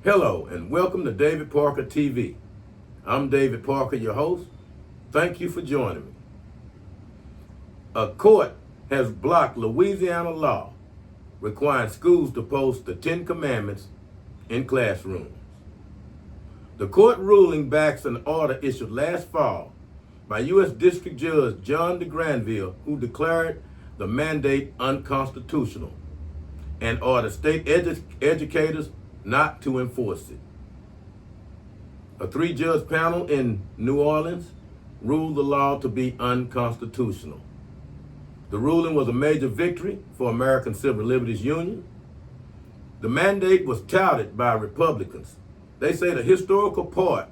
Hello and welcome to David Parker TV. I'm David Parker, your host. Thank you for joining me. A court has blocked Louisiana law requiring schools to post the Ten Commandments in classrooms. The court ruling backs an order issued last fall by U.S. District Judge John de Granville, who declared the mandate unconstitutional and ordered state educators not to enforce it. A 3-judge panel in New Orleans ruled the law to be unconstitutional. The ruling was a major victory for American Civil Liberties Union. The mandate was touted by Republicans. They say the historical part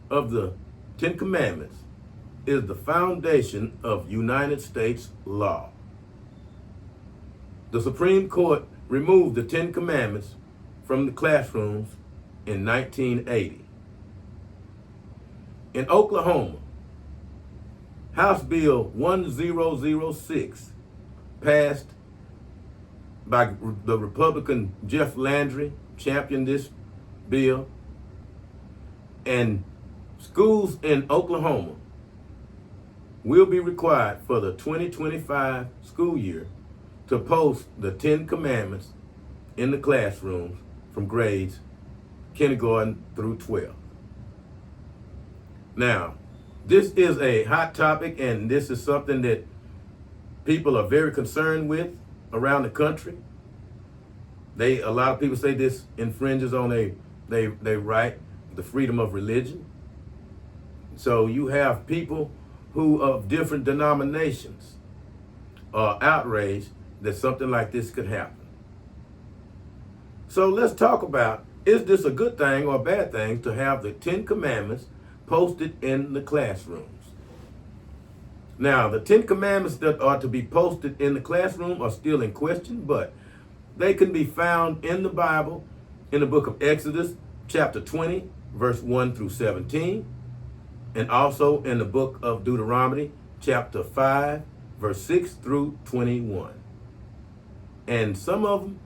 of the Ten Commandments is the foundation of United States law. The Supreme Court removed the Ten Commandments from the classrooms in 1980. In Oklahoma, House Bill 1006 passed by the Republican Jeff Landry, championed this bill, and schools in Oklahoma will be required for the 2025 school year to post the Ten Commandments in the classrooms from grades kindergarten through 12. Now, this is a hot topic, and this is something that people are very concerned with around the country. A lot of people say this infringes on they right, the freedom of religion. So you have people who of different denominations are outraged that something like this could happen. So let's talk about, is this a good thing or a bad thing to have the Ten Commandments posted in the classrooms? Now, the Ten Commandments that are to be posted in the classroom are still in question, but they can be found in the Bible, in the book of Exodus, chapter 20, verse 1 through 17, and also in the book of Deuteronomy, chapter 5, verse 6 through 21. And some of them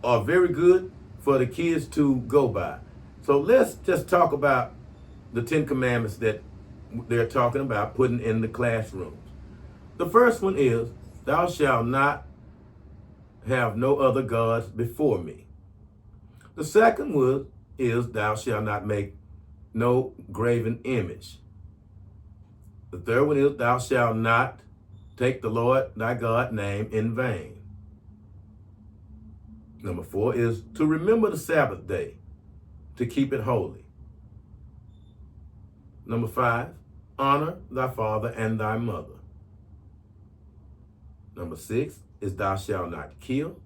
are very good for the kids to go by. So let's just talk about the Ten Commandments that they're talking about putting in the classrooms. The first one is, thou shalt not have no other gods before me. The second one is, thou shalt not make no graven image. The third one is, thou shalt not take the Lord thy God name in vain. Number 4 is to remember the Sabbath day, to keep it holy. Number 5, honor thy father and thy mother. Number 6 is thou shalt not kill.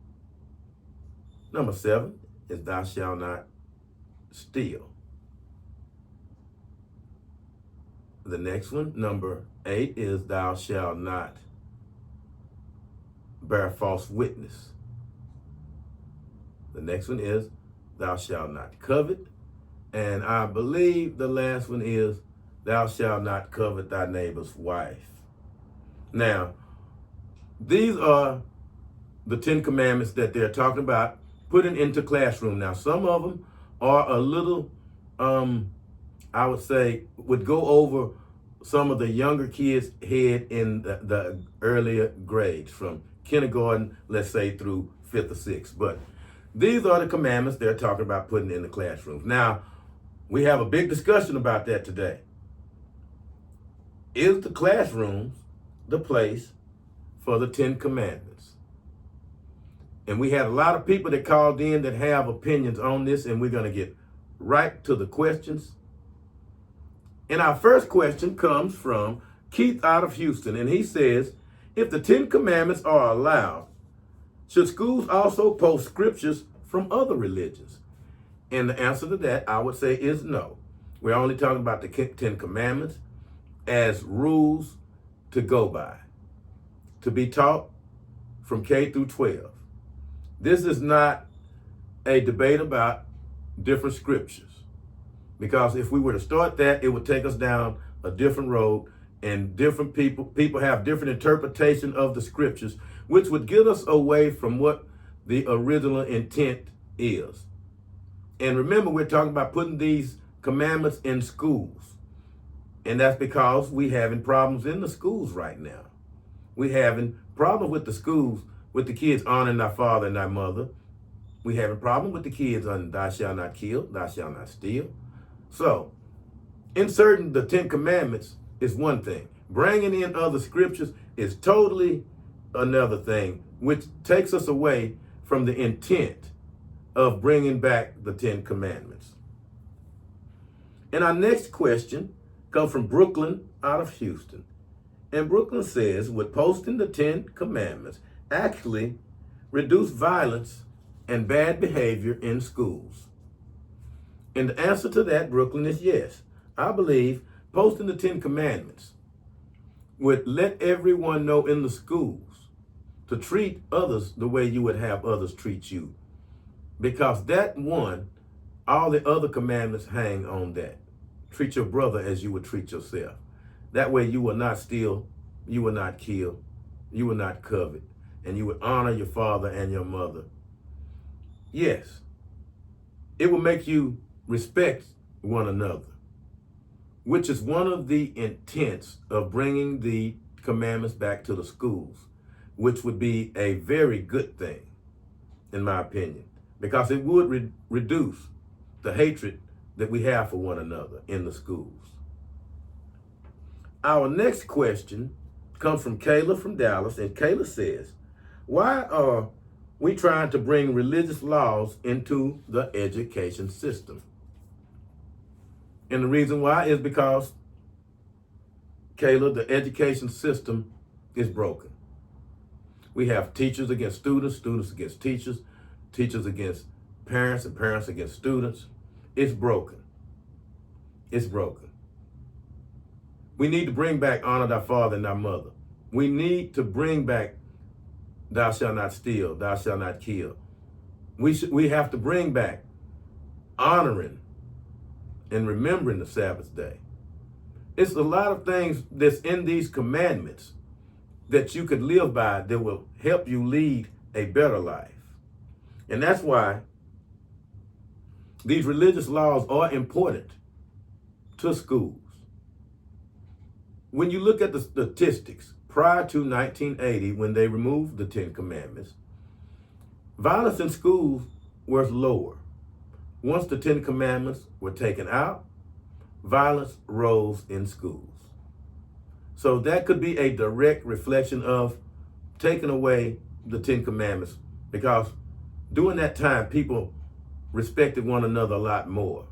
Number 7 is thou shalt not steal. The next one, number 8, is thou shalt not bear false witness. The next one is thou shalt not covet. And I believe the last one is thou shalt not covet thy neighbor's wife. Now, these are the Ten Commandments that they're talking about putting into classroom. Now, some of them are a little, I would say, would go over some of the younger kids' head in the earlier grades, from kindergarten, let's say, through 5th or 6th. But these are the commandments they're talking about putting in the classrooms. Now, we have a big discussion about that today. Is the classrooms the place for the Ten Commandments? And we had a lot of people that called in that have opinions on this, and we're going to get right to the questions. And our first question comes from Keith out of Houston, and he says, if the Ten Commandments are allowed, should schools also post scriptures from other religions? And the answer to that, I would say, is no. We're only talking about the Ten Commandments as rules to go by, to be taught from K through 12. This is not a debate about different scriptures, because if we were to start that, it would take us down a different road, and different people have different interpretation of the scriptures, which would get us away from what the original intent is. And remember, we're talking about putting these commandments in schools. And that's because we're having problems in the schools right now. We're having problems with the schools, with the kids honoring thy father and thy mother. We're having problems with the kids on thou shalt not kill, thou shalt not steal. So, inserting the 10 Commandments is one thing. Bringing in other scriptures is totally another thing, which takes us away from the intent of bringing back the 10 Commandments. And our next question comes from Brooklyn out of Houston. And Brooklyn says, would posting the 10 Commandments actually reduce violence and bad behavior in schools? And the answer to that, Brooklyn, is yes. I believe posting the 10 Commandments would let everyone know in the schools to treat others the way you would have others treat you. Because that one, all the other commandments hang on that. Treat your brother as you would treat yourself. That way you will not steal, you will not kill, you will not covet, and you would honor your father and your mother. Yes, it will make you respect one another, which is one of the intents of bringing the commandments back to the schools, which would be a very good thing, in my opinion, because it would reduce the hatred that we have for one another in the schools. Our next question comes from Kayla from Dallas, and Kayla says, why are we trying to bring religious laws into the education system? And the reason why is because, Kayla, the education system is broken. We have teachers against students, students against teachers, teachers against parents, and parents against students. It's broken. It's broken. We need to bring back honor thy father and thy mother. We need to bring back thou shalt not steal, thou shalt not kill. We have to bring back honoring and remembering the Sabbath day. It's a lot of things that's in these commandments that you could live by that will help you lead a better life. And that's why these religious laws are important to schools. When you look at the statistics, prior to 1980, when they removed the 10 Commandments, violence in schools was lower. Once the 10 Commandments were taken out, violence rose in schools. So that could be a direct reflection of taking away the 10 Commandments, because during that time, people respected one another a lot more.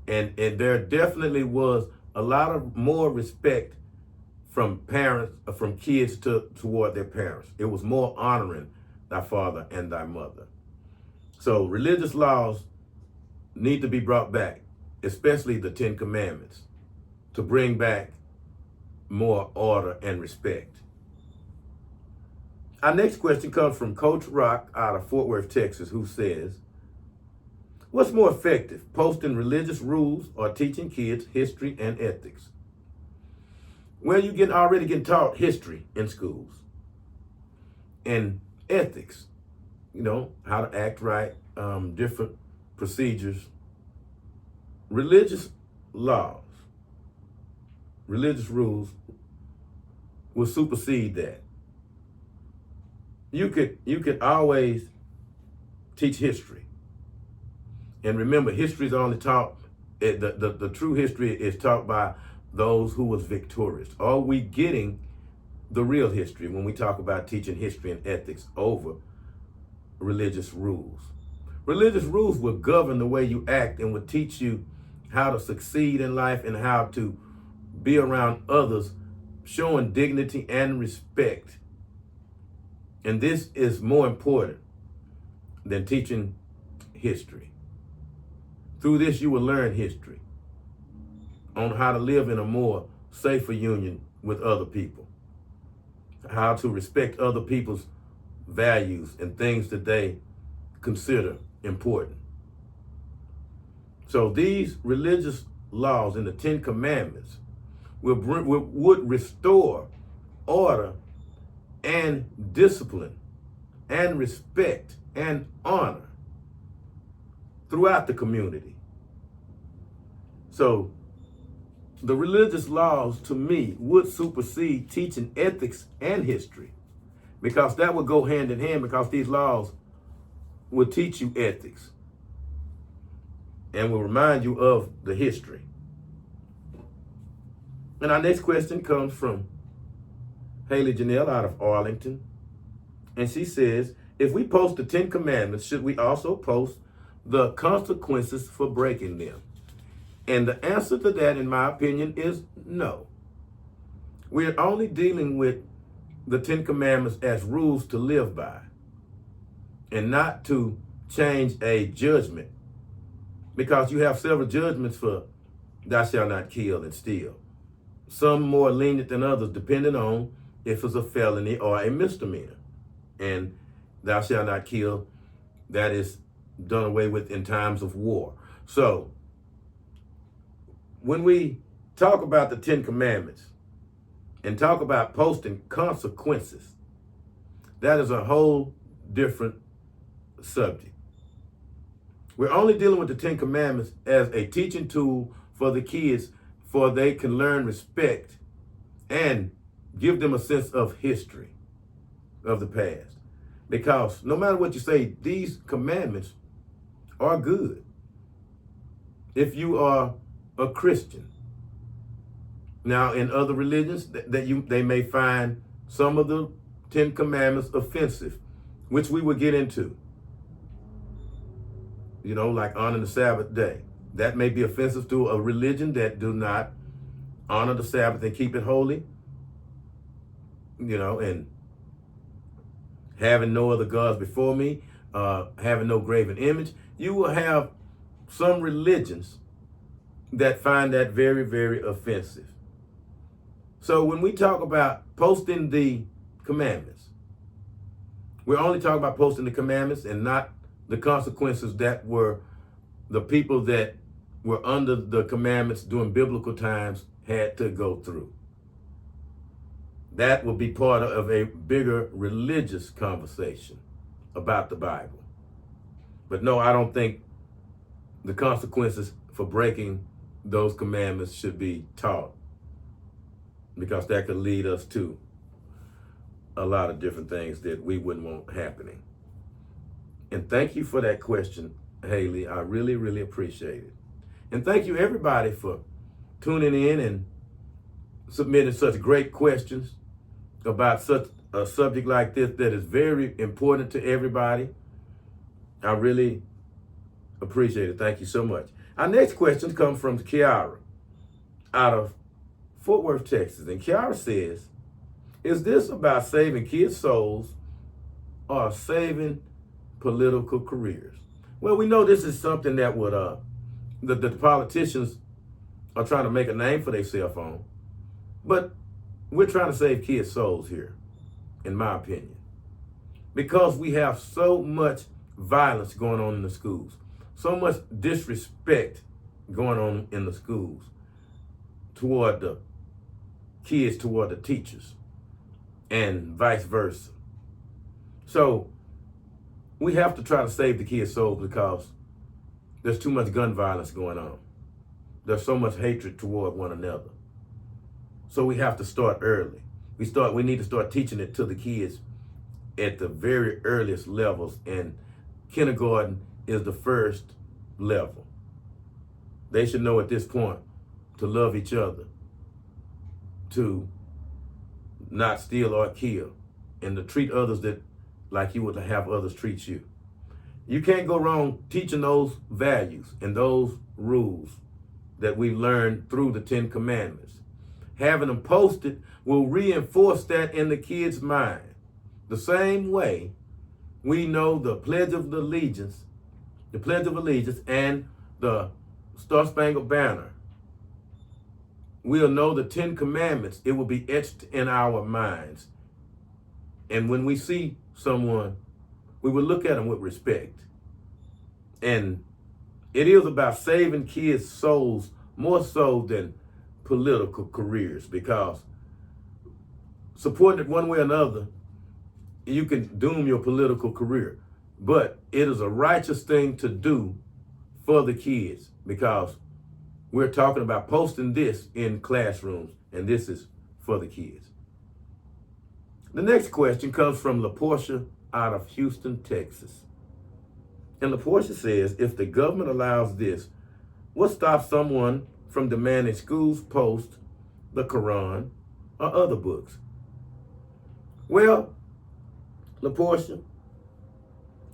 And there definitely was a lot of more respect from parents, from kids toward their parents. It was more honoring thy father and thy mother. So religious laws need to be brought back, especially the 10 Commandments, to bring back more order and respect. Our next question comes from Coach Rock out of Fort Worth, Texas, who says, what's more effective, posting religious rules or teaching kids history and ethics? Well, you already get taught history in schools and ethics, how to act right, different procedures. Religious laws, religious rules will supersede that. You could always teach history. And remember, history is only taught, the true history is taught by those who was victorious. Are we getting the real history when we talk about teaching history and ethics over religious rules? Religious rules will govern the way you act and will teach you how to succeed in life and how to be around others, showing dignity and respect. And this is more important than teaching history. Through this, you will learn history on how to live in a more safer union with other people, how to respect other people's values and things that they consider important. So these religious laws in the 10 Commandments would restore order and discipline and respect and honor throughout the community. So the religious laws, to me, would supersede teaching ethics and history, because that would go hand in hand, because these laws will teach you ethics and will remind you of the history. And our next question comes from Haley Janelle out of Arlington. And she says, if we post the 10 Commandments, should we also post the consequences for breaking them? And the answer to that, in my opinion, is no. We're only dealing with the 10 Commandments as rules to live by, and not to change a judgment, because you have several judgments for thou shalt not kill and steal. Some more lenient than others, depending on if it's a felony or a misdemeanor. And thou shalt not kill, that is done away with in times of war. So when we talk about the 10 Commandments and talk about posting consequences, that is a whole different subject. We're only dealing with the 10 Commandments as a teaching tool for the kids, for they can learn respect and give them a sense of history of the past. Because no matter what you say, these commandments are good if you are a Christian. Now, in other religions, they may find some of the 10 Commandments offensive, which we will get into. You know, like honoring the Sabbath day. That may be offensive to a religion that do not honor the Sabbath and keep it holy. You know, and having no other gods before me, having no graven image. You will have some religions that find that very, very offensive. So when we talk about posting the commandments, we're only talking about posting the commandments and not the consequences that were the people that were under the commandments during biblical times had to go through. That will be part of a bigger religious conversation about the Bible. But no, I don't think the consequences for breaking those commandments should be taught, because that could lead us to a lot of different things that we wouldn't want happening. And thank you for that question, Haley. I really, really appreciate it. And thank you, everybody, for tuning in and submitting such great questions about such a subject like this that is very important to everybody. I really appreciate it. Thank you so much. Our next question comes from Kiara out of Fort Worth, Texas. And Kiara says, is this about saving kids' souls or saving political careers? Well, we know this is something that would the politicians are trying to make a name for themselves on. But we're trying to save kids' souls here, in my opinion, because we have so much violence going on in the schools, so much disrespect going on in the schools toward the kids, toward the teachers, and vice versa. So we have to try to save the kids' souls, because there's too much gun violence going on. There's so much hatred toward one another. So we have to start early. We need to start teaching it to the kids at the very earliest levels, and kindergarten is the first level. They should know at this point to love each other, to not steal or kill, and to treat others like you would have others treat you. You can't go wrong teaching those values and those rules that we learned through the 10 Commandments. Having them posted will reinforce that in the kids' mind. The same way we know the Pledge of Allegiance and the Star Spangled Banner. We'll know the 10 Commandments. It will be etched in our minds. And when we see someone, we will look at them with respect. And it is about saving kids' souls more so than political careers, because supporting it one way or another, you can doom your political career. But it is a righteous thing to do for the kids, because we're talking about posting this in classrooms, and this is for the kids. The next question comes from LaPortia out of Houston, Texas. And LaPortia says, if the government allows this, what stops someone from demanding schools post the Quran or other books? Well, LaPortia,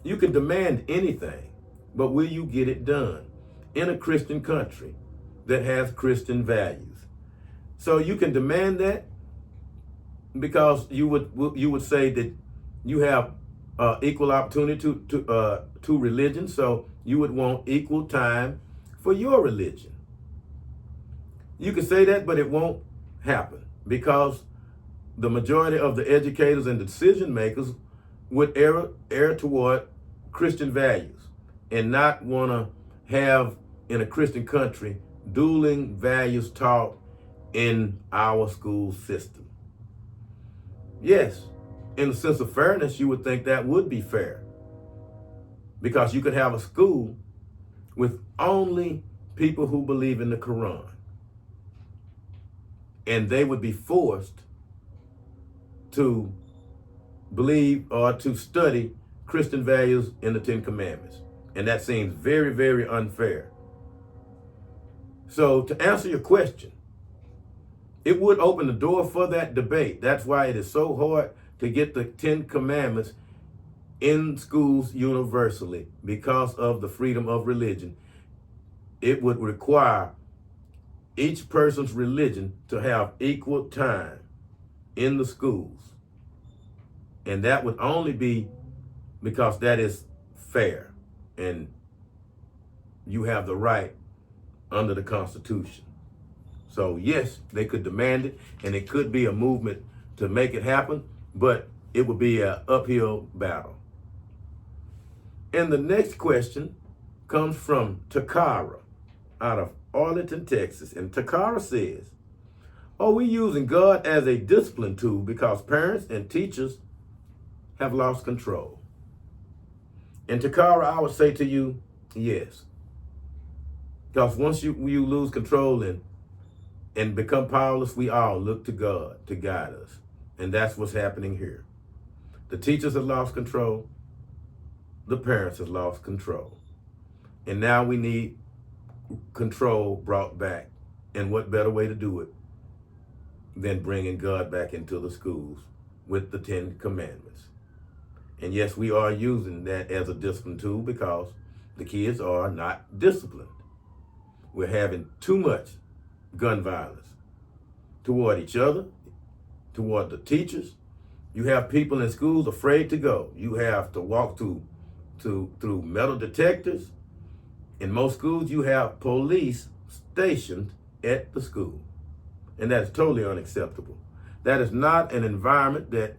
you can demand anything, but will you get it done in a Christian country that has Christian values? So you can demand that because you would say that you have equal opportunity to religion, so you would want equal time for your religion. You can say that, but it won't happen because the majority of the educators and decision makers would err toward Christian values and not want to have in a Christian country dueling values taught in our school system. Yes, in the sense of fairness, you would think that would be fair because you could have a school with only people who believe in the Quran, and they would be forced to believe or to study Christian values in the Ten Commandments. And that seems very, very unfair. So to answer your question, it would open the door for that debate. That's why it is so hard to get the Ten Commandments in schools universally, because of the freedom of religion. It would require each person's religion to have equal time in the schools. And that would only be because that is fair and you have the right under the Constitution. So yes, they could demand it, and it could be a movement to make it happen, but it would be an uphill battle. And the next question comes from Takara out of Arlington, Texas. And Takara says, are we using God as a discipline tool because parents and teachers have lost control? And Takara, I would say to you, yes. Because once you lose control and become powerless, we all look to God to guide us. And that's what's happening here. The teachers have lost control. The parents have lost control. And now we need control brought back. And what better way to do it than bringing God back into the schools with the Ten Commandments? And yes, we are using that as a discipline tool because the kids are not disciplined. We're having too much gun violence toward each other, toward the teachers. You have people in schools afraid to go. You have to walk through metal detectors. In most schools, you have police stationed at the school. And that is totally unacceptable. That is not an environment that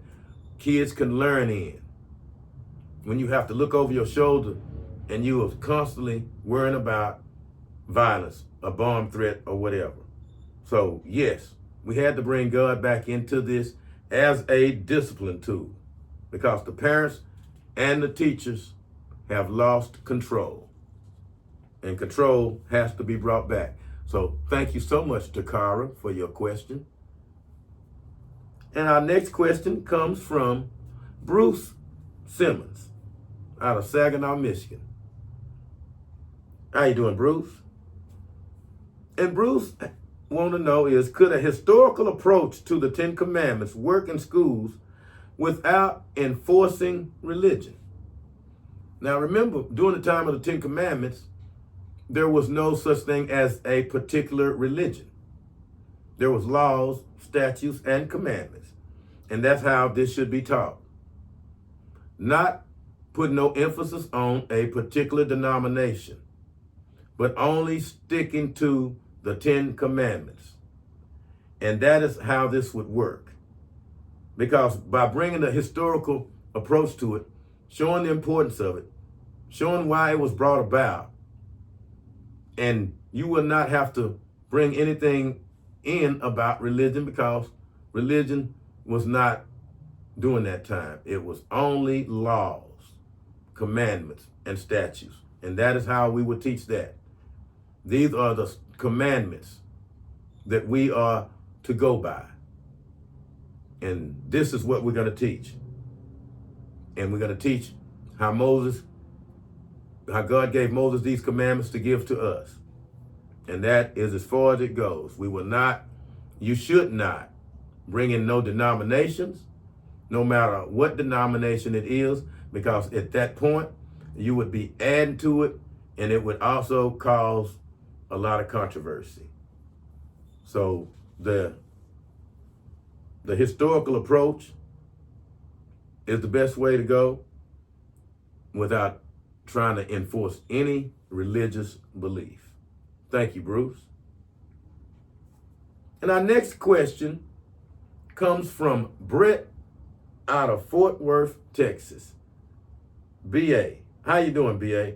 kids can learn in. When you have to look over your shoulder and you are constantly worrying about violence, a bomb threat, or whatever. So yes, we had to bring God back into this as a discipline tool because the parents and the teachers have lost control, and control has to be brought back. So thank you so much, Takara, for your question. And our next question comes from Bruce Simmons out of Saginaw, Michigan. How you doing, Bruce? And Bruce want to know is, could a historical approach to the Ten Commandments work in schools without enforcing religion? Now remember, during the time of the Ten Commandments, there was no such thing as a particular religion. There was laws, statutes, and commandments. And that's how this should be taught. Not put no emphasis on a particular denomination, but only sticking to the Ten Commandments. And that is how this would work. Because by bringing a historical approach to it, showing the importance of it, showing why it was brought about, and you will not have to bring anything in about religion because religion was not during that time. It was only laws, commandments, and statutes. And that is how we would teach that. These are the commandments that we are to go by. And this is what we're going to teach. And we're going to teach how God gave Moses these commandments to give to us. And that is as far as it goes. You should not bring in no denominations, no matter what denomination it is, because at that point, you would be adding to it, and it would also cause a lot of controversy. So the historical approach is the best way to go without trying to enforce any religious belief. Thank you, Bruce. And our next question comes from Brett out of Fort Worth, Texas. BA. How you doing, BA?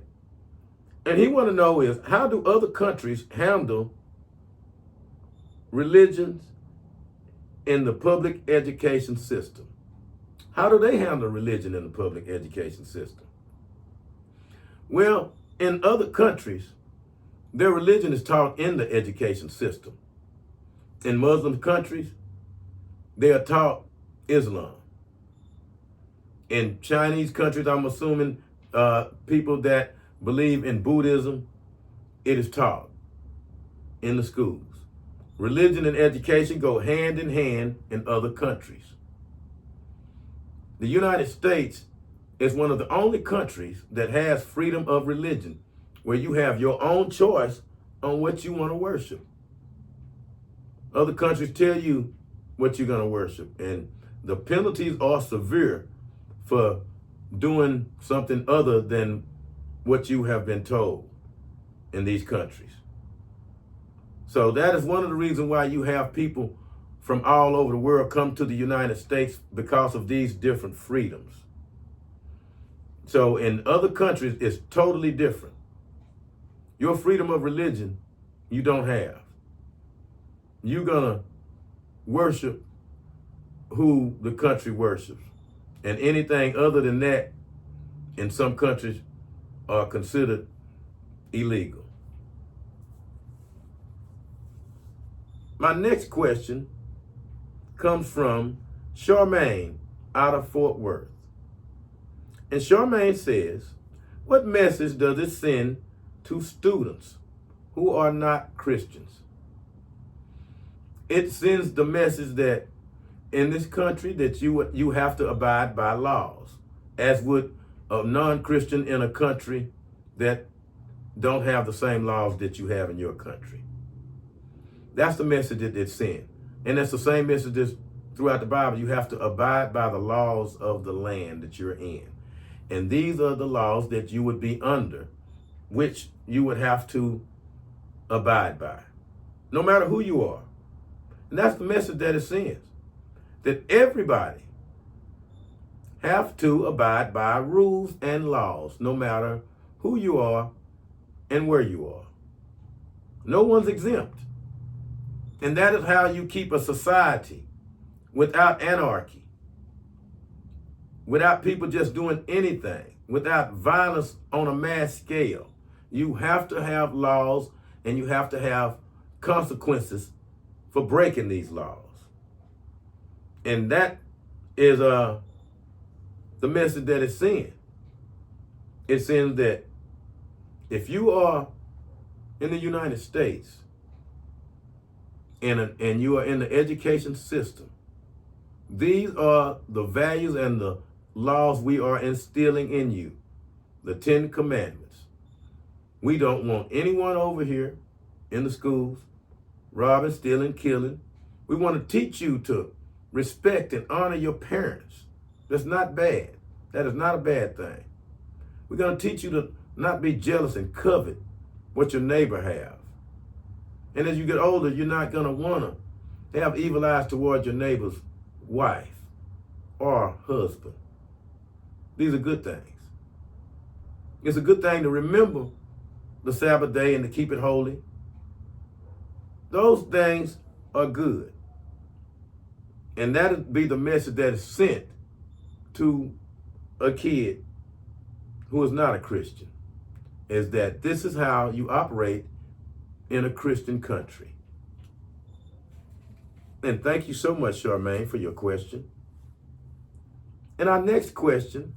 And he want to know is, how do other countries handle religions in the public education system? How do they handle religion in the public education system? Well, in other countries, their religion is taught in the education system. In Muslim countries, they are taught Islam. In Chinese countries, I'm assuming people that believe in Buddhism, it is taught in the schools. Religion and education go hand in hand in other countries. The United States is one of the only countries that has freedom of religion, where you have your own choice on what you want to worship. Other countries tell you what you're going to worship, and the penalties are severe for doing something other than what you have been told in these countries. So that is one of the reasons why you have people from all over the world come to the United States, because of these different freedoms. So in other countries, it's totally different. Your freedom of religion, you don't have. You're going to worship who the country worships. And anything other than that, in some countries, are considered illegal. My next question comes from Charmaine out of Fort Worth. And Charmaine says, what message does it send to students who are not Christians? It sends the message that in this country that you have to abide by laws, as would a non-Christian in a country that don't have the same laws that you have in your country. That's the message that it sends. And that's the same message that's throughout the Bible. You have to abide by the laws of the land that you're in. And these are the laws that you would be under, which you would have to abide by, no matter who you are. And that's the message that it sends, that everybody have to abide by rules and laws, no matter who you are and where you are. No one's exempt. And that is how you keep a society without anarchy, without people just doing anything, without violence on a mass scale. You have to have laws, and you have to have consequences for breaking these laws. And that is the message that it sends. It sends that if you are in the United States and you are in the education system, these are the values and the laws we are instilling in you, the 10 Commandments. We don't want anyone over here in the schools robbing, stealing, killing. We want to teach you to respect and honor your parents. That's not bad. That is not a bad thing. We're going to teach you to not be jealous and covet what your neighbor have. And as you get older, you're not going to want to have evil eyes toward your neighbor's wife or husband. These are good things. It's a good thing to remember the Sabbath day and to keep it holy. Those things are good. And that would be the message that is sent to a kid who is not a Christian. is that this is how you operate in a Christian country. And thank you so much, Charmaine, for your question. And our next question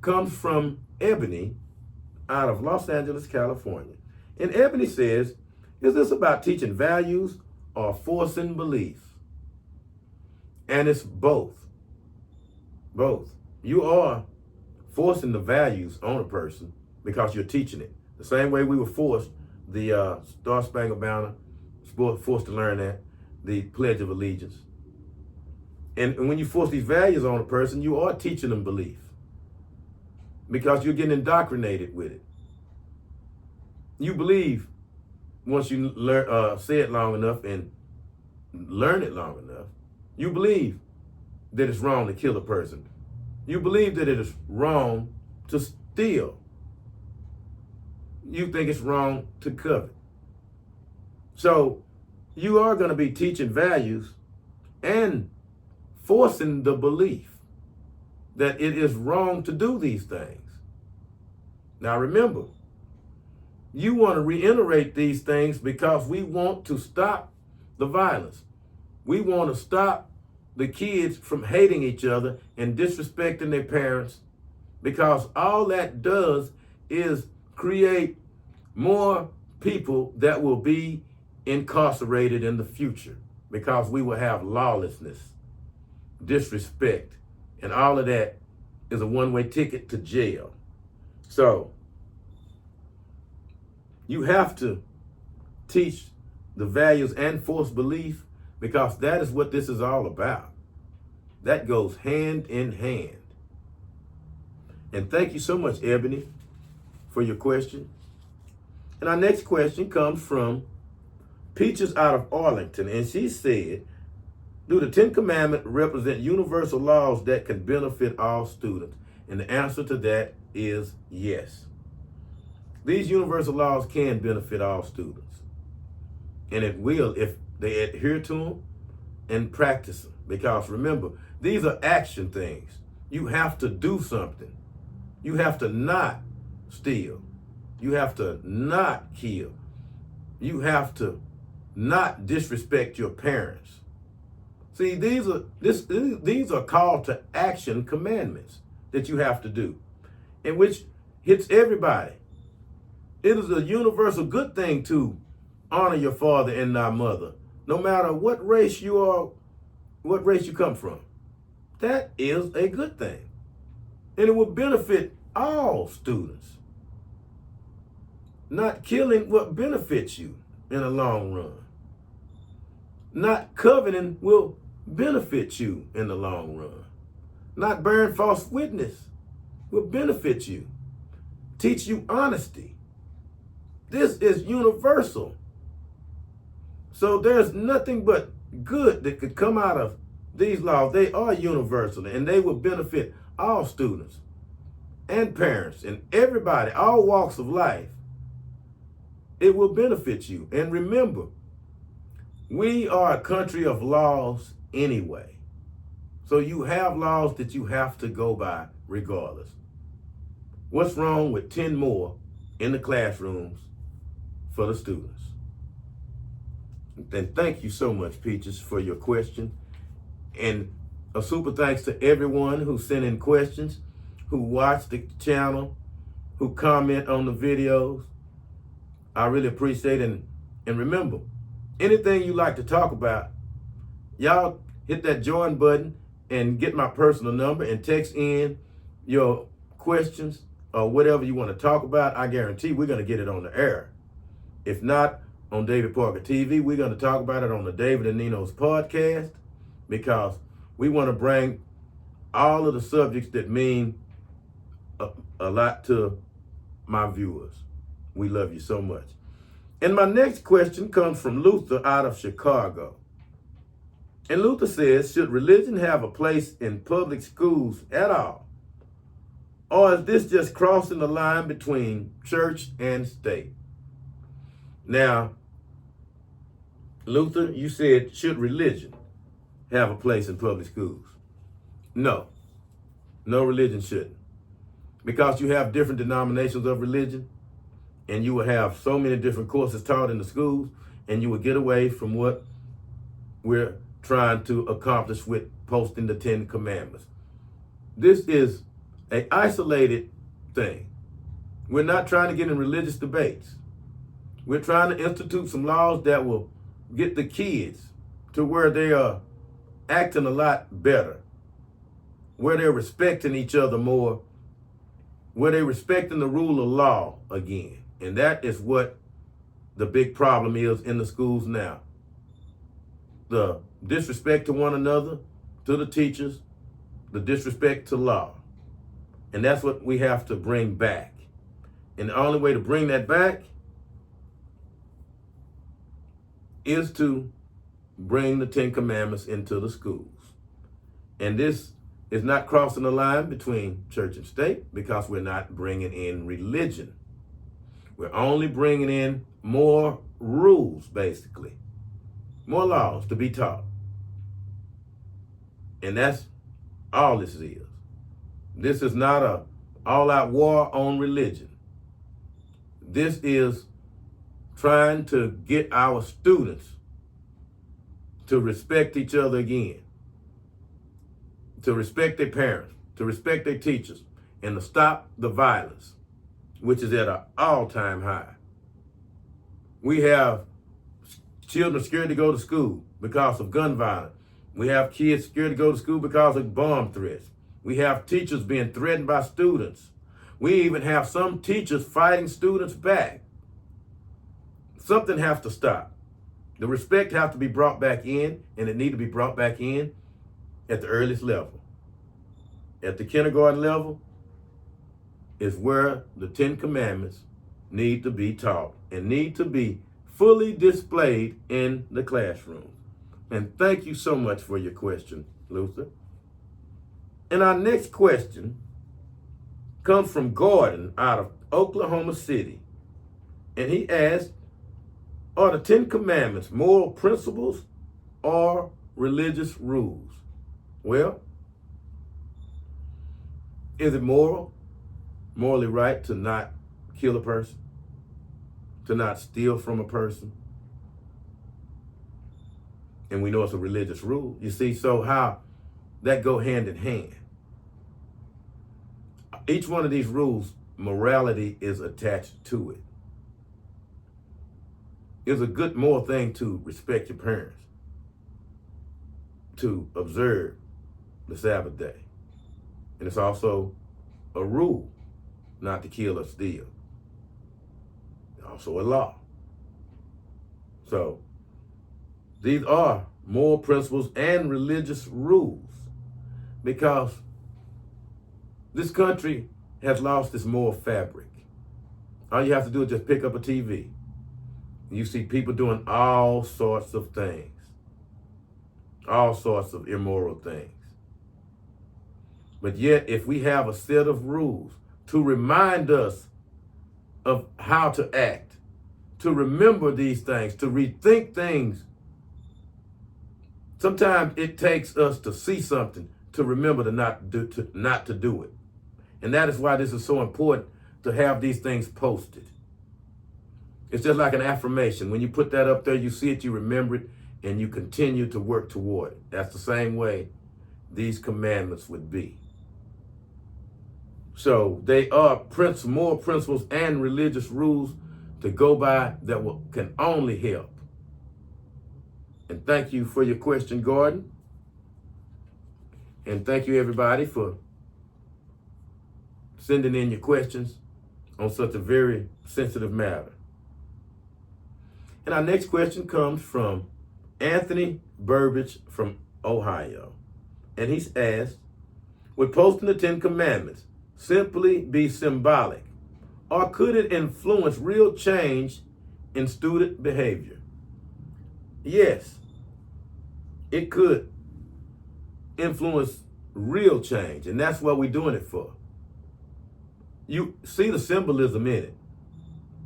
comes from Ebony out of Los Angeles, California. And Ebony says, is this about teaching values or forcing beliefs? And it's both. Both. You are forcing the values on a person because you're teaching it. The same way we were forced the Star Spangled Banner, forced to learn that, the Pledge of Allegiance. And when you force these values on a person, you are teaching them belief because you're getting indoctrinated with it. You believe once you say it long enough and learn it long enough, you believe that it's wrong to kill a person. You believe that it is wrong to steal. You think it's wrong to covet. So you are going to be teaching values and forcing the belief that it is wrong to do these things. Now remember, you want to reiterate these things because we want to stop the violence. We want to stop the kids from hating each other and disrespecting their parents, because all that does is create more people that will be incarcerated in the future, because we will have lawlessness, disrespect, and all of that is a one-way ticket to jail. So you have to teach the values and force belief, because that is what this is all about. That goes hand in hand. And thank you so much, Ebony, for your question. And our next question comes from Peaches out of Arlington, and she said, do the 10 Commandments represent universal laws that can benefit all students? And the answer to that is yes. These universal laws can benefit all students. And it will if they adhere to them and practice them. Because remember, these are action things. You have to do something. You have to not steal. You have to not kill. You have to not disrespect your parents. See, these are call to action commandments that you have to do, and which hits everybody. It is a universal good thing to honor your father and thy mother, no matter what race you are, what race you come from. That is a good thing. And it will benefit all students. Not killing what benefits you in the long run. Not coveting will benefit you in the long run. Not bearing false witness will benefit you. Teach you honesty. This is universal. So there's nothing but good that could come out of these laws. They are universal, and they will benefit all students and parents and everybody, all walks of life. It will benefit you. And remember, we are a country of laws anyway. So you have laws that you have to go by regardless. What's wrong with 10 more in the classrooms for the students? And thank you so much, Peaches, for your question. And a super thanks to everyone who sent in questions, who watch the channel, who comment on the videos. I really appreciate it. And remember, anything you like to talk about, y'all hit that join button and get my personal number and text in your questions or whatever you want to talk about. I guarantee we're going to get it on the air. If not on David Parker TV, we're going to talk about it on the David and Ninos podcast, because we want to bring all of the subjects that mean a lot to my viewers. We love you so much. And my next question comes from Luther out of Chicago. And Luther says, should religion have a place in public schools at all? Or is this just crossing the line between church and state? Now, Luther, you said, should religion have a place in public schools? No, no, religion shouldn't. because you have different denominations of religion, and you will have so many different courses taught in the schools, and you will get away from what we're trying to accomplish with posting the 10 Commandments. This is an isolated thing. We're not trying to get in religious debates. We're trying to institute some laws that will get the kids to where they are acting a lot better, where they're respecting each other more, where they're respecting the rule of law again. And that is what the big problem is in the schools now. The disrespect to one another, to the teachers, the disrespect to law. And that's what we have to bring back. And the only way to bring that back is to bring the 10 Commandments into the schools. And this is not crossing the line between church and state, because we're not bringing in religion. We're only bringing in more rules, basically. More laws to be taught. And that's all this is. This is not an all-out war on religion. This is trying to get our students to respect each other again, to respect their parents, to respect their teachers, and to stop the violence, which is at an all-time high. We have children scared to go to school because of gun violence. We have kids scared to go to school because of bomb threats. We have teachers being threatened by students. We even have some teachers fighting students back. Something has to stop. The respect has to be brought back in, and it needs to be brought back in at the earliest level. At the kindergarten level is where the 10 Commandments need to be taught and need to be fully displayed in the classroom. And thank you so much for your question, Luther. And our next question comes from Gordon out of Oklahoma City. And he asked, are the 10 Commandments moral principles or religious rules? Well, is it morally right to not kill a person, to not steal from a person? And we know it's a religious rule. You see, so how that go hand in hand. Each one of these rules, morality is attached to it. It's a good moral thing to respect your parents, to observe the Sabbath day. And it's also a rule not to kill or steal. Also a law. So these are moral principles and religious rules, because this country has lost its moral fabric. All you have to do is just pick up a TV. You see people doing all sorts of things, all sorts of immoral things. But yet, if we have a set of rules to remind us of how to act, to remember these things, to rethink things, sometimes it takes us to see something to remember to not to do it. And that is why this is so important to have these things posted. It's just like an affirmation. When you put that up there, you see it, you remember it, and you continue to work toward it. That's the same way these commandments would be. So they are moral principles and religious rules to go by that can only help. And thank you for your question, Gordon. And thank you, everybody, for sending in your questions on such a very sensitive matter. And our next question comes from Anthony Burbage from Ohio. And he's asked, would posting the 10 Commandments simply be symbolic, or could it influence real change in student behavior? Yes, it could influence real change, and that's what we're doing it for. You see the symbolism in it.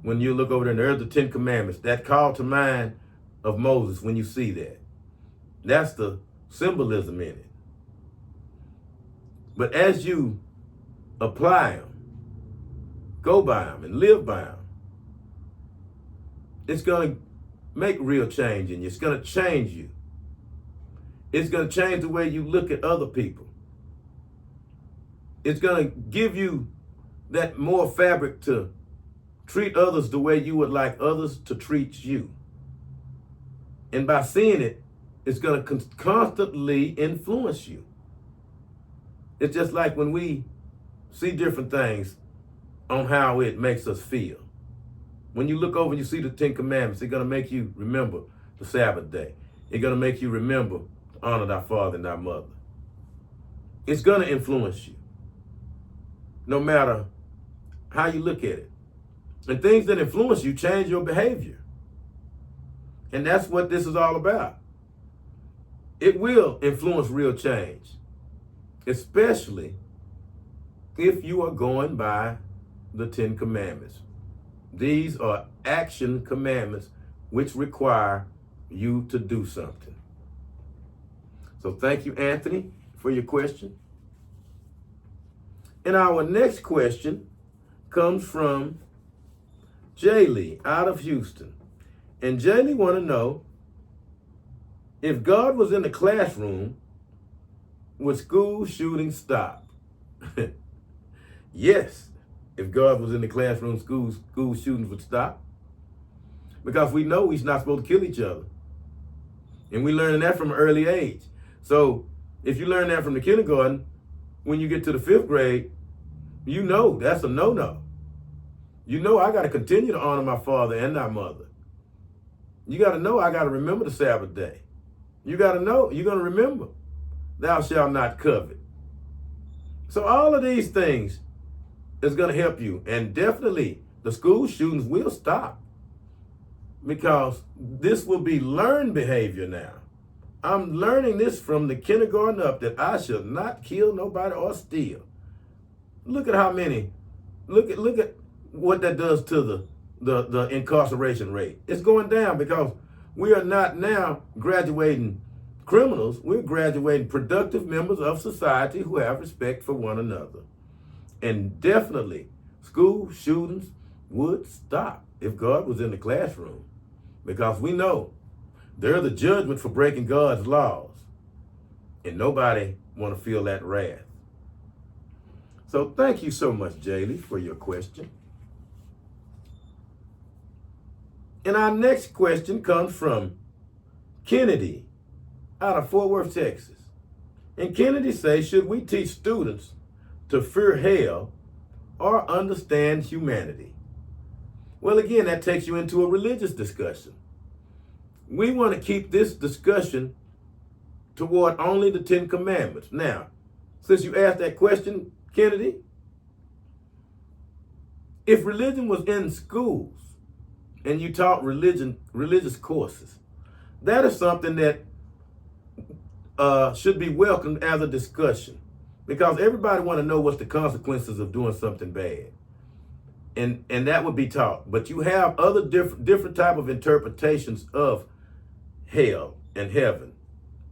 When you look over there and there's the 10 Commandments, that call to mind of Moses, when you see that, that's the symbolism in it. But as you apply them, go by them and live by them, it's going to make real change in you. It's going to change you. It's going to change the way you look at other people. It's going to give you that more fabric to treat others the way you would like others to treat you. And by seeing it, it's going to constantly influence you. It's just like when we see different things on how it makes us feel. When you look over and you see the 10 Commandments, it's going to make you remember the Sabbath day. It's going to make you remember to honor thy father and thy mother. It's going to influence you, no matter how you look at it. And things that influence you change your behavior. And that's what this is all about. It will influence real change, especially if you are going by the 10 Commandments. These are action commandments which require you to do something. So thank you, Anthony, for your question. And our next question comes from Jaylee out of Houston. And Jaylee want to know, if God was in the classroom, would school shootings stop? Yes. If God was in the classroom, school shootings would stop. Because we know we're not supposed to kill each other. And we learn that from an early age. So if you learn that from the kindergarten, when you get to the 5th grade, you know that's a no-no. You know I got to continue to honor my father and my mother. You got to know I got to remember the Sabbath day. You got to know you're going to remember. Thou shalt not covet. So all of these things is going to help you. And definitely the school shootings will stop, because this will be learned behavior now. I'm learning this from the kindergarten up, that I shall not kill nobody or steal. Look at how many, look at what that does to the incarceration rate. It's going down because we are not now graduating criminals. We're graduating productive members of society who have respect for one another. And definitely, school shootings would stop if God was in the classroom, because we know they're the judgment for breaking God's laws, and nobody want to feel that wrath. So thank you so much, Jaylee, for your question. And our next question comes from Kennedy out of Fort Worth, Texas. And Kennedy says, should we teach students to fear hell or understand humanity? Well, again, that takes you into a religious discussion. We want to keep this discussion toward only the 10 Commandments. Now, since you asked that question, Kennedy, if religion was in schools and you taught religious courses, that is something that should be welcomed as a discussion, because everybody want to know what's the consequences of doing something bad. And that would be taught. But you have other different type of interpretations of hell and heaven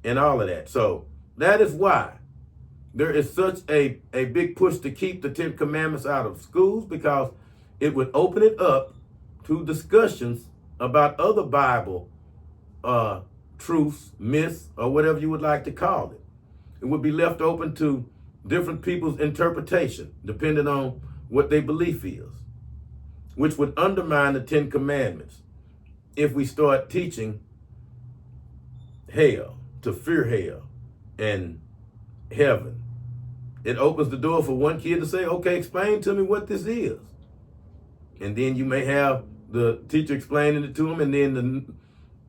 and all of that. So that is why there is such a big push to keep the 10 Commandments out of schools, because it would open it up to discussions about other Bible truths, myths, or whatever you would like to call it. It would be left open to different people's interpretation, depending on what their belief is, which would undermine the 10 Commandments if we start teaching hell, to fear hell and heaven. It opens the door for one kid to say, okay, explain to me what this is. And then you may have the teacher explaining it to him, and then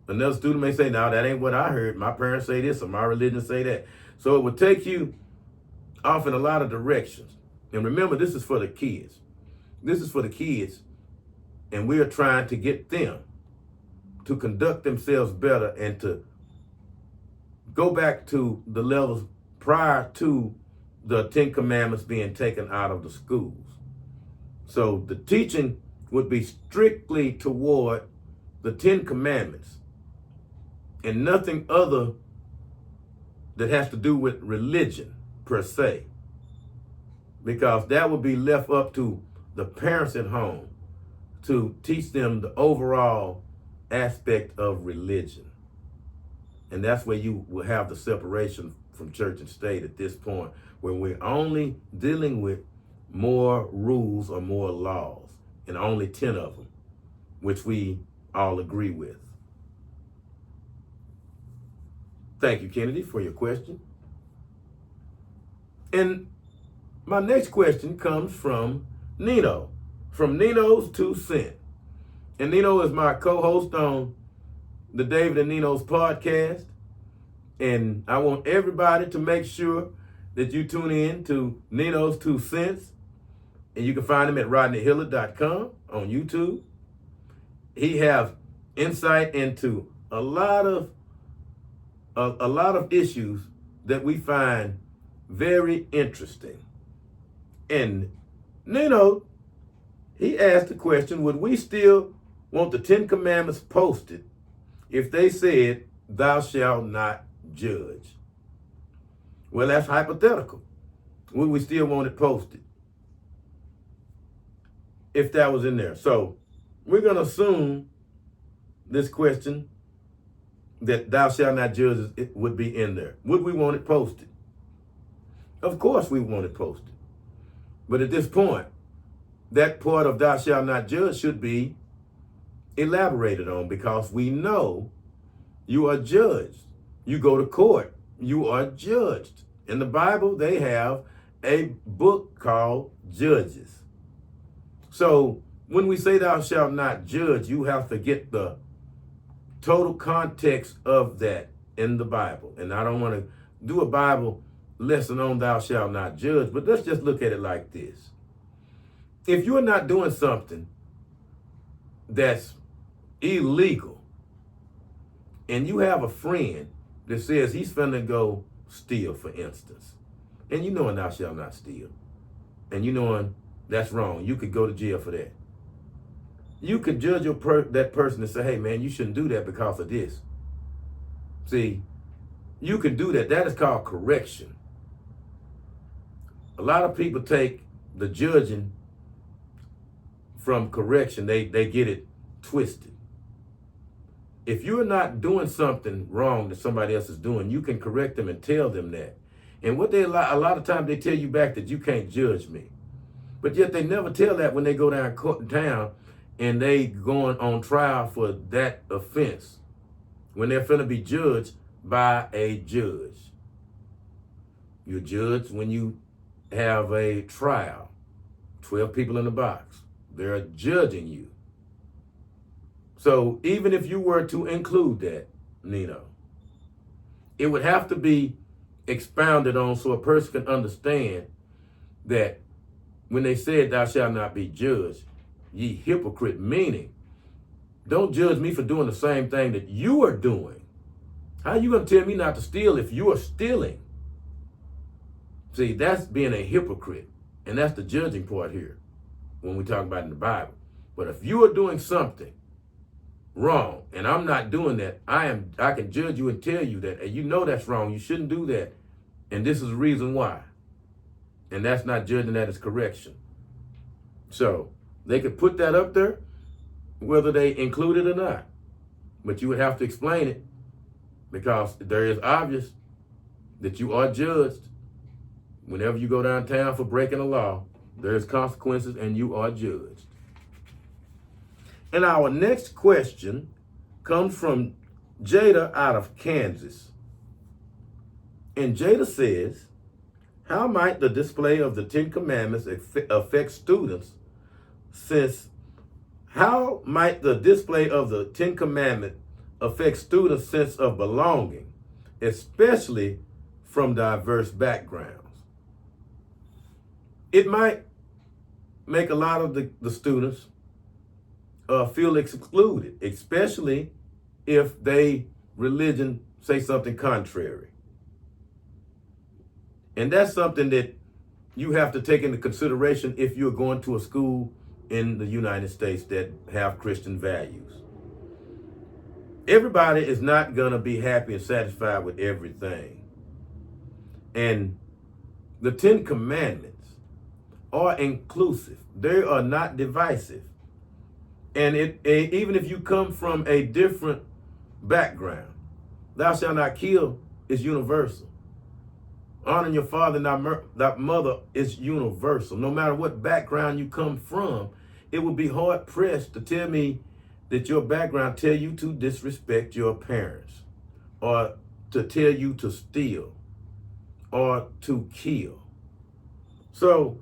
another student may say, no, that ain't what I heard. My parents say this, or my religion say that. So it would take you off in a lot of directions. And remember, this is for the kids. This is for the kids, and we are trying to get them to conduct themselves better and to go back to the levels prior to the 10 Commandments being taken out of the schools. So the teaching would be strictly toward the 10 Commandments and nothing other that has to do with religion per se, because that would be left up to the parents at home to teach them the overall aspect of religion. And that's where you will have the separation from church and state at this point, when we're only dealing with more rules or more laws, and only 10 of them, which we all agree with. Thank you, Kennedy, for your question. And my next question comes from Nino, from Ninos 2 Cents. And Nino is my co-host on the David and Ninos podcast. And I want everybody to make sure that you tune in to Ninos 2 Cents. And you can find him at rodneyhiller.com on YouTube. He has insight into a lot of issues that we find very interesting. And Nino, he asked the question, would we still want the 10 Commandments posted if they said, thou shalt not judge? Well, that's hypothetical. Would we still want it posted if that was in there? So we're going to assume this question, that thou shalt not judge, it would be in there. Would we want it posted? Of course we want it posted. But at this point, that part of thou shalt not judge should be elaborated on, because we know you are judged. You go to court, you are judged. In the Bible, they have a book called Judges. So when we say thou shalt not judge, you have to get the total context of that in the Bible. And I don't want to do a Bible lesson on thou shalt not judge, but let's just look at it like this. If you're not doing something that's illegal, and you have a friend that says he's finna go steal, for instance, and you knowing thou shalt not steal, and you knowing that's wrong, you could go to jail for that. You could judge that person and say, hey man, you shouldn't do that because of this. See, you can do that. That is called correction. A lot of people take the judging from correction. They get it twisted. If you're not doing something wrong that somebody else is doing, you can correct them and tell them that. And what a lot of times they tell you back that you can't judge me. But yet they never tell that when they go down town and they going on trial for that offense, when they're finna be judged by a judge. You're judged when you have a trial, 12 people in the box. They're judging you. So even if you were to include that, Nino, it would have to be expounded on so a person can understand that when they said thou shalt not be judged, ye hypocrite, meaning don't judge me for doing the same thing that you are doing. How are you going to tell me not to steal if you are stealing? See, that's being a hypocrite. And that's the judging part here when we talk about it in the Bible. But if you are doing something wrong and I'm not doing that, I can judge you and tell you that, and you know that's wrong, you shouldn't do that, and this is the reason why. And that's not judging, that is correction. So they could put that up there, whether they include it or not. But you would have to explain it, because there is obvious that you are judged. Whenever you go downtown for breaking a law, there's consequences and you are judged. And our next question comes from Jada out of Kansas. And Jada says, how might the display of the 10 Commandments affect students how might the display of the 10 Commandments affect students' sense of belonging, especially from diverse backgrounds? It might make a lot of the students feel excluded, especially if they religion say something contrary. And that's something that you have to take into consideration if you're going to a school in the United States that have Christian values. Everybody is not going to be happy and satisfied with everything. And the 10 Commandments are inclusive. They are not divisive. And even if you come from a different background, thou shalt not kill is universal. Honoring your father and thy mother is universal. No matter what background you come from, it would be hard pressed to tell me that your background tell you to disrespect your parents, or to tell you to steal, or to kill. So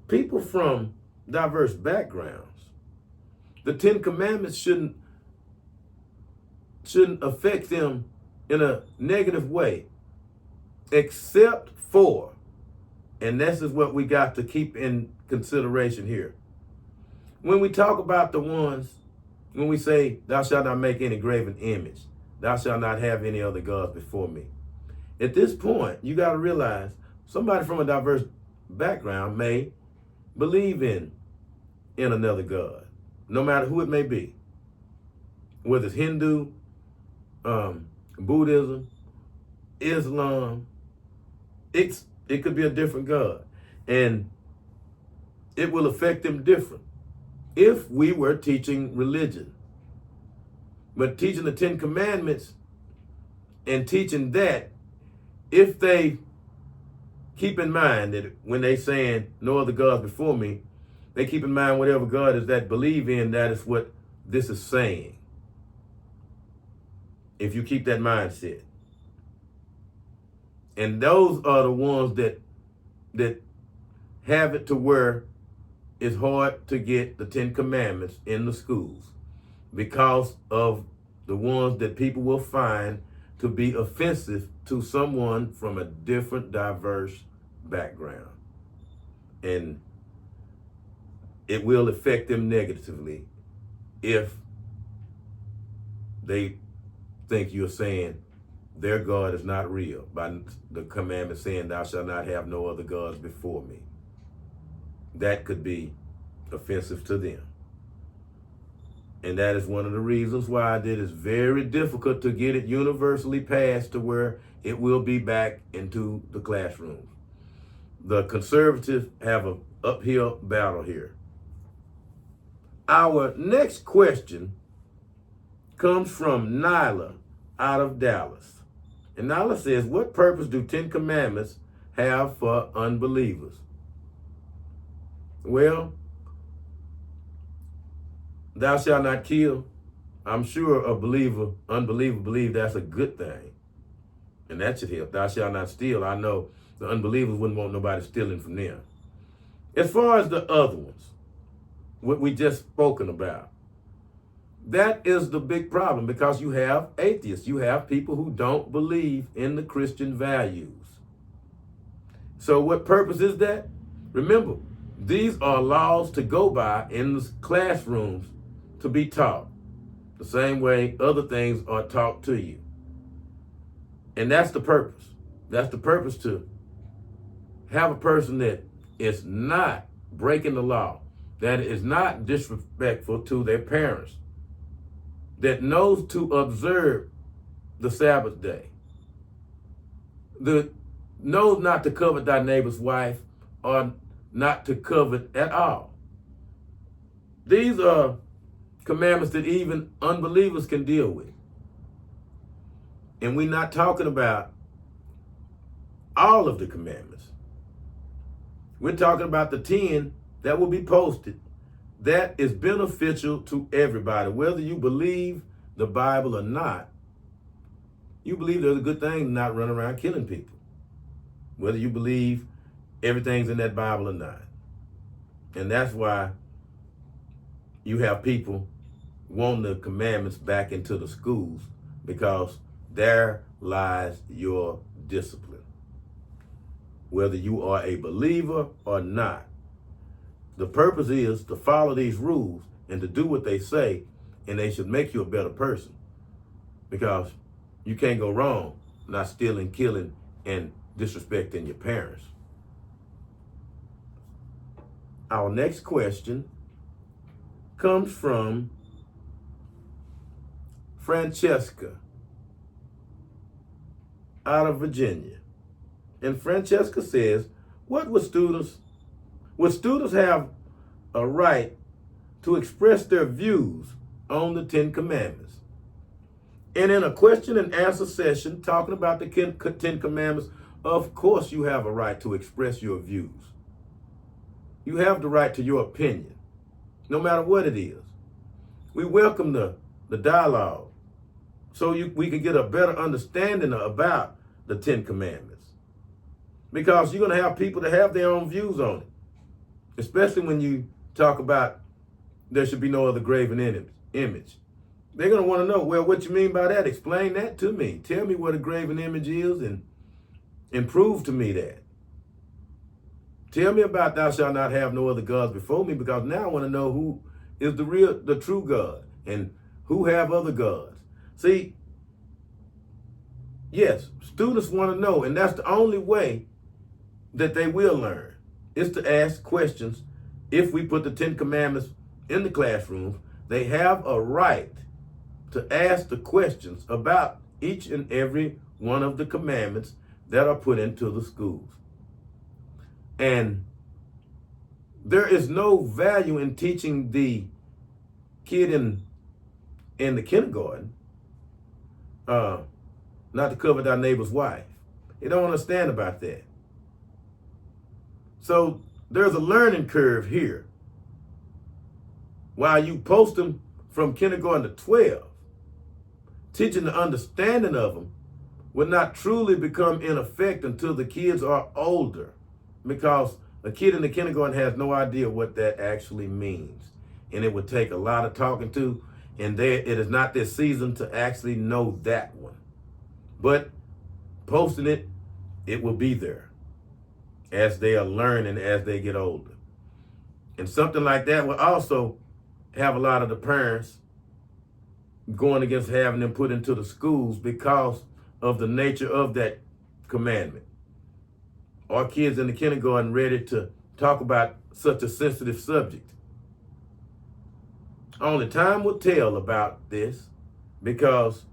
people from diverse backgrounds, the Ten Commandments shouldn't affect them in a negative way, except for, and this is what we got to keep in consideration here. When we talk about the ones, when we say, thou shalt not make any graven image, thou shalt not have any other gods before me. At this point, you got to realize somebody from a diverse background may believe in another God, no matter who it may be, whether it's Hindu, Buddhism, Islam. It could be a different God, and it will affect them different if we were teaching religion. But teaching the Ten Commandments and teaching that, if they keep in mind that when they saying no other gods before me, they keep in mind whatever God is that believe in, that is what this is saying. If you keep that mindset. And those are the ones that have it to where it's hard to get the Ten Commandments in the schools, because of the ones that people will find to be offensive to someone from a different, diverse background. And it will affect them negatively if they think you're saying their God is not real by the commandment saying, thou shalt not have no other gods before me. That could be offensive to them. And that is one of the reasons why it is very difficult to get it universally passed to where it will be back into the classrooms. The conservatives have an uphill battle here. Our next question comes from Nyla out of Dallas. And Nyla says, what purpose do 10 Commandments have for unbelievers? Well, thou shalt not kill. I'm sure unbeliever believe that's a good thing. And that should help. Thou shalt not steal. I know the unbelievers wouldn't want nobody stealing from them. As far as the other ones, what we just spoken about, that is the big problem, because you have atheists. You have people who don't believe in the Christian values. So what purpose is that? Remember, these are laws to go by in the classrooms to be taught, the same way other things are taught to you. And that's the purpose. That's the purpose, to have a person that is not breaking the law, that is not disrespectful to their parents, that knows to observe the Sabbath day, that knows not to covet thy neighbor's wife, or not to covet at all. These are commandments that even unbelievers can deal with. And we're not talking about all of the commandments. We're talking about the 10 that will be posted. That is beneficial to everybody. Whether you believe the Bible or not, you believe there's a good thing to not run around killing people. Whether you believe everything's in that Bible or not. And that's why you have people wanting the commandments back into the schools, because there lies your discipline. Whether you are a believer or not, the purpose is to follow these rules and to do what they say, and they should make you a better person, because you can't go wrong not stealing, killing, and disrespecting your parents. Our next question comes from Francesca out of Virginia. And Francesca says, would students have a right to express their views on the Ten Commandments. And in a question and answer session talking about the Ten Commandments, of course you have a right to express your views. You have the right to your opinion, no matter what it is. We welcome the dialogue so we can get a better understanding about the Ten Commandments. Because you're going to have people that have their own views on it, especially when you talk about there should be no other graven image. They're going to want to know, well, what you mean by that? Explain that to me. Tell me what a graven image is and prove to me that. Tell me about thou shalt not have no other gods before me, because now I want to know who is the true God and who have other gods. See, yes, students want to know, and that's the only way that they will learn, is to ask questions. If we put the Ten Commandments in the classrooms, they have a right to ask the questions about each and every one of the commandments that are put into the schools. And there is no value in teaching the kid in the kindergarten not to covet thy neighbor's wife. They don't understand about that. So there's a learning curve here. While you post them from kindergarten to 12, teaching the understanding of them will not truly become in effect until the kids are older, because a kid in the kindergarten has no idea what that actually means. And it would take a lot of talking to, and it is not their season to actually know that one. But posting it, it will be there as they are learning as they get older. And something like that will also have a lot of the parents going against having them put into the schools because of the nature of that commandment. Our kids in the kindergarten ready to talk about such a sensitive subject. Only time will tell about this, because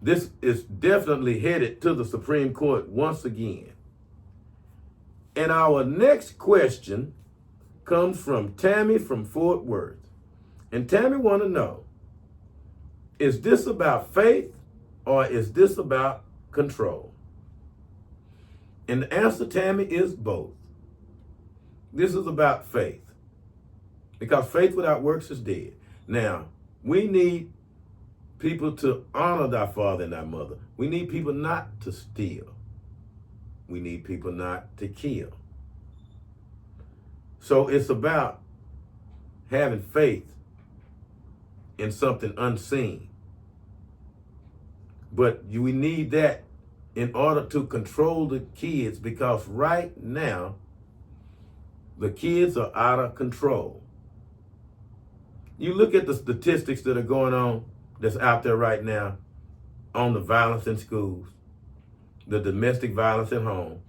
this is definitely headed to the Supreme Court once again. And our next question comes from Tammy from Fort Worth. And Tammy want to know, is this about faith or is this about control? And the answer, Tammy, is both. This is about faith, because faith without works is dead. Now, we need people to honor thy father and thy mother. We need people not to steal. We need people not to kill. So it's about having faith in something unseen. But we need that in order to control the kids, because right now, the kids are out of control. You look at the statistics that are going on, that's out there right now, on the violence in schools, the domestic violence at home.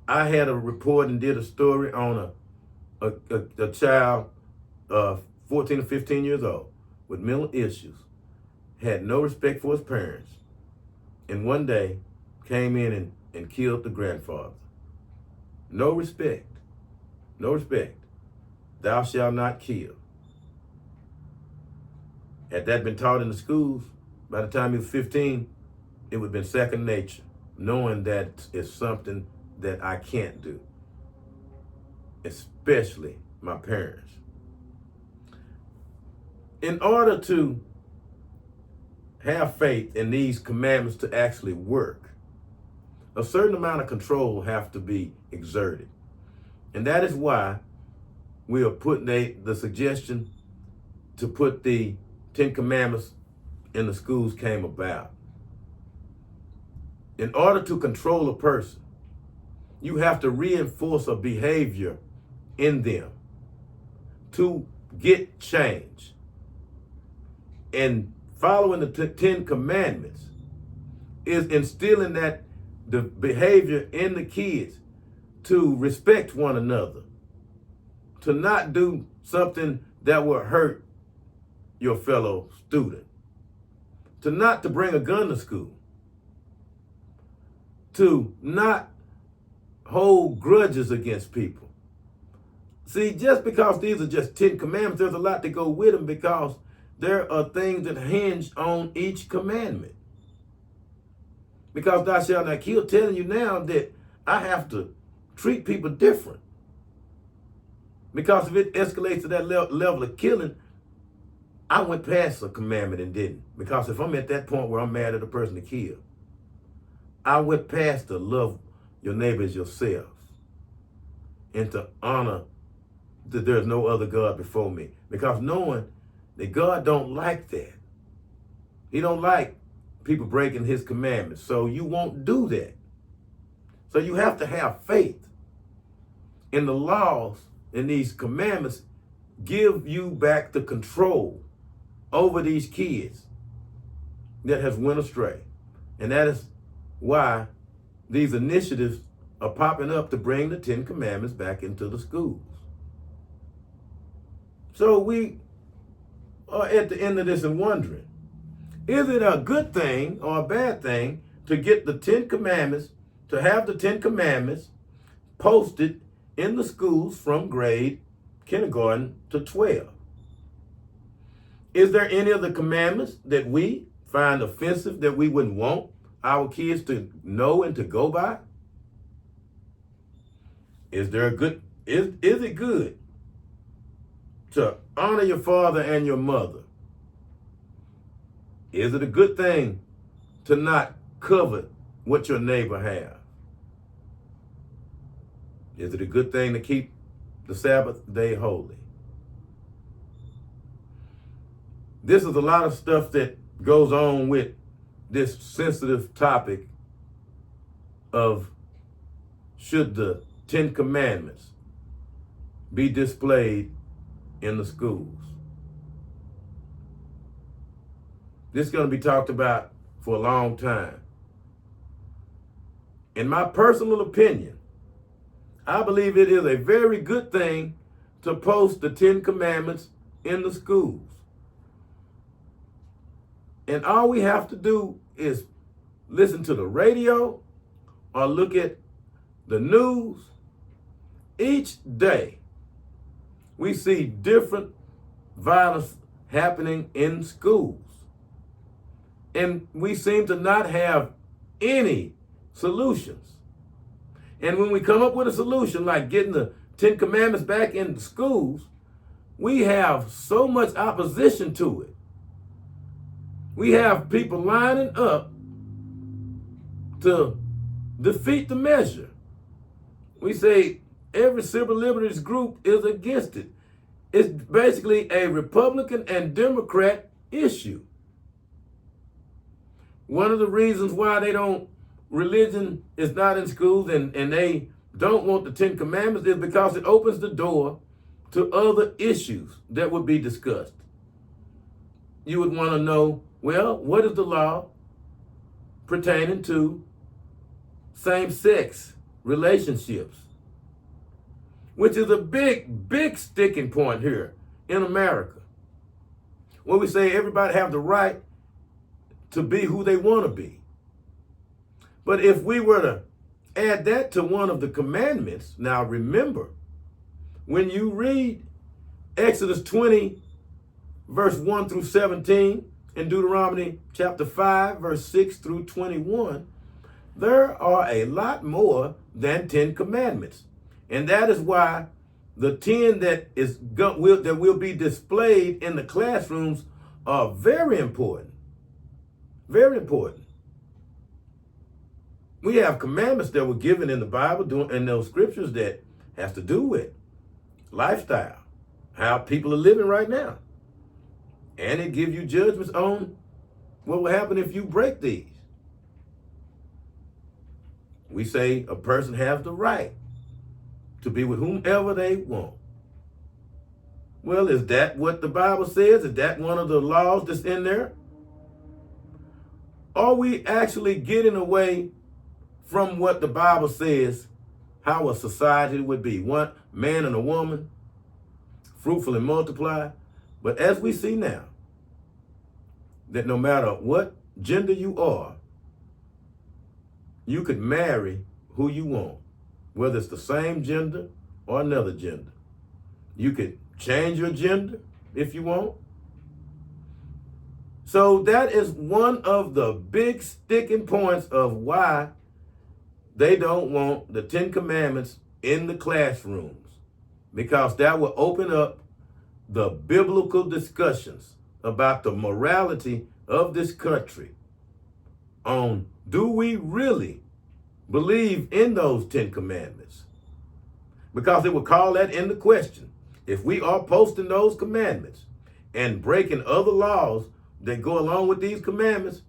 I had a report and did a story on a child, 14 or 15 years old, with mental issues, had no respect for his parents, and one day came in and killed the grandfather. No respect. No respect. Thou shalt not kill. Had that been taught in the schools, by the time he was 15, it would have been second nature, knowing that it's something that I can't do, especially my parents. In order to have faith in these commandments to actually work, a certain amount of control have to be exerted. And that is why we are putting the suggestion to put the Ten Commandments in the schools came about. In order to control a person, you have to reinforce a behavior in them to get change. And following the Ten Commandments is instilling the behavior in the kids to respect one another, to not do something that will hurt your fellow student, to not to bring a gun to school, to not hold grudges against people, See, just because these are just 10 commandments, there's a lot to go with them because there are things that hinge on each commandment. Because thou shalt not kill, telling you now that I have to treat people different. Because if it escalates to that level of killing, I went past a commandment and didn't. Because if I'm at that point where I'm mad at a person to kill, I went past to love your neighbor as yourselves and to honor that there's no other God before me. Because knowing that God don't like that. He don't like people breaking his commandments. So you won't do that. So you have to have faith in the laws and these commandments give you back the control over these kids that has went astray. And that is why these initiatives are popping up to bring the 10 commandments back into the schools. So we are at the end of this and wondering, is it a good thing or a bad thing to get the 10 commandments, to have the 10 commandments posted in the schools from grade kindergarten to 12? Is there any of the commandments that we find offensive that we wouldn't want our kids to know and to go by? Is there a good, is it good to honor your father and your mother? Is it a good thing to not covet what your neighbor has? Is it a good thing to keep the Sabbath day holy? This is a lot of stuff that goes on with this sensitive topic of should the 10 commandments be displayed in the schools. This is going to be talked about for a long time. In my personal opinion, I believe it is a very good thing to post the 10 commandments in the schools. And all we have to do is listen to the radio or look at the news. Each day, we see different violence happening in schools. And we seem to not have any solutions. And when we come up with a solution like getting the 10 commandments back in the schools, we have so much opposition to it. We have people lining up to defeat the measure. We say every civil liberties group is against it. It's basically a Republican and Democrat issue. One of the reasons why religion is not in schools and they don't want the 10 commandments is because it opens the door to other issues that would be discussed. You would want to know, well, what is the law pertaining to same-sex relationships? Which is a big, big sticking point here in America. Where we say everybody have the right to be who they want to be. But if we were to add that to one of the commandments, now remember, when you read Exodus 20, verse 1 through 17, and Deuteronomy chapter 5, verse 6 through 21, there are a lot more than 10 commandments. And that is why the 10 that will be displayed in the classrooms are very important. Very important. We have commandments that were given in the Bible and those scriptures that has to do with lifestyle, how people are living right now. And it gives you judgments on what will happen if you break these. We say a person has the right to be with whomever they want. Well, is that what the Bible says? Is that one of the laws that's in there? Are we actually getting away from what the Bible says, how a society would be? One man and a woman, fruitful and multiply. But as we see now, that no matter what gender you are, you could marry who you want, whether it's the same gender or another gender. You could change your gender if you want. So that is one of the big sticking points of why they don't want the 10 Commandments in the classrooms, because that will open up the biblical discussions about the morality of this country on, do we really believe in those 10 Commandments? Because it would call that into question. If we are posting those commandments and breaking other laws that go along with these commandments,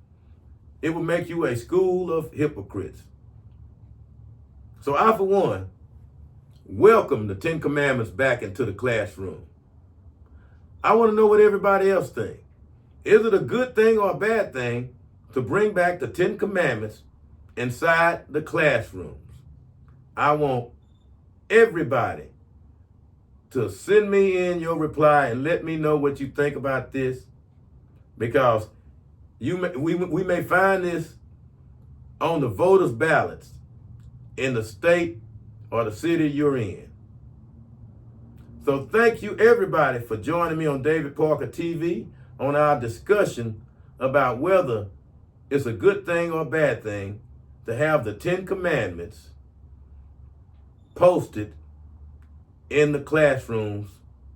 it would make you a school of hypocrites. So I, for one, welcome the 10 Commandments back into the classroom. I want to know what everybody else thinks. Is it a good thing or a bad thing to bring back the 10 Commandments inside the classrooms? I want everybody to send me in your reply and let me know what you think about this, because we may find this on the voters' ballots in the state or the city you're in. So thank you, everybody, for joining me on David Parker TV on our discussion about whether it's a good thing or a bad thing to have the 10 Commandments posted in the classrooms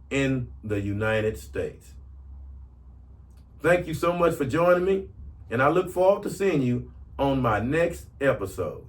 in the United States. Thank you so much for joining me, and I look forward to seeing you on my next episode.